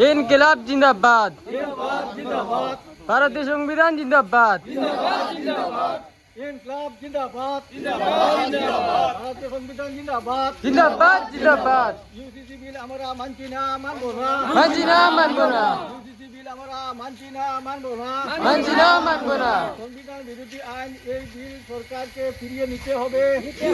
ইনকিলাব জিন্দাবাদ। জিন্দাবাদ জিন্দাবাদ ভারতীয় সংবিধান জিন্দাবাদ। জিন্দাবাদ জিন্দাবাদ ইনকলাব জিন্দাবাদ জিন্দাবাদ জিন্দাবাদ ভারতীয় সংবিধান জিন্দাবাদ জিন্দাবাদ জিন্দাবাদ। ইউসিসি বিল আমরা মানছি না মানবো না মানছি না মানব না। ইউসিসি বিল আমরা মানছি না মানবো না মানছি না মানব না। সংবিধান বিরোধী আইন এই বিল সরকারকে ফিরিয়ে নিতে হবে নিতে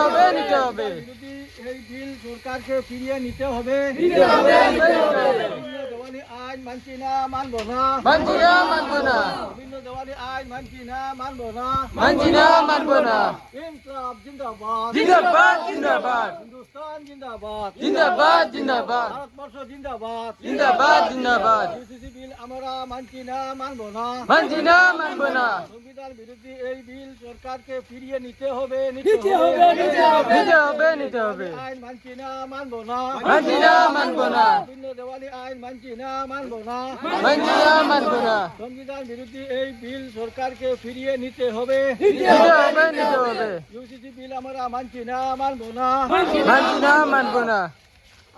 হবে নিতে হবে। বিরোধী এই বিল সরকারকে ফিরিয়ে নিতে হবে নিতে হবে নিতে হবে। বিভিন্ন দেওয়ানি আইন মানছি না মানবো না মানছি না মানব না। বিভিন্ন দেওয়ানি আইন মানছি না মানবো না মানছি না মানব না। ইনকলাব জিন্দাবাদ জিন্দাবাদ জিন্দাবাদ। হিন্দুস্তান জিন্দাবাদ জিন্দাবাদ জিন্দাবাদ। ভারতবর্ষ জিন্দাবাদ জিন্দাবাদ জিন্দাবাদ। ইউসিসি বিল আমরা মানছি না মানবো না মানছি না মানব না। সংবিধান বিরোধী এই বিল সরকারকে ফিরিয়ে নিতে হবে নিতে হবে নিতে হবে নিতে হবে। আইন মানছি না মানবো না মানছি না মানব না। বিভিন্ন দেওয়ানি আইন মানছি না মানবো না মানছি না মানব না। সংবিধান বিরোধী এই বিল সরকারকে ফিরিয়ে নিতে হবে নিতে হবে নিতে হবে। ইউসিসি বিল আমরা মানছি না মানবো না মানছি না মানব না।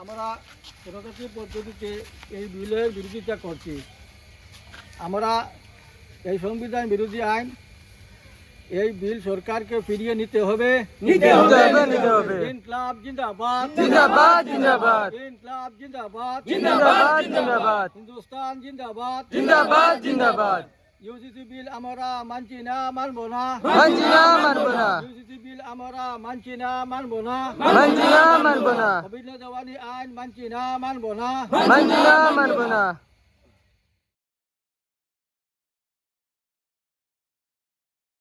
আমরা গণতান্ত্রিক পদ্ধতিতে এই বিলের বিরোধিতা করছি আমরা এই সংবিধান বিরোধী আইন এই বিল সরকারকে ফিরিয়ে নিতে হবে নিতে হবে নিতে হবে। ইনকলাব জিন্দাবাদ জিন্দাবাদ জিন্দাবাদ। ইনকলাব জিন্দাবাদ জিন্দাবাদ জিন্দাবাদ। হিন্দুস্তান জিন্দাবাদ জিন্দাবাদ জিন্দাবাদ। ইউসিসি বিল আমরা মানছি না মানবো না মানছি না মানব না। ইউসিসি বিল আমরা মানছি না মানবো না মানছি না মানব না। বিভিন্ন দেওয়ানি আইন মানছি না মানবো না মানছি না মানব না।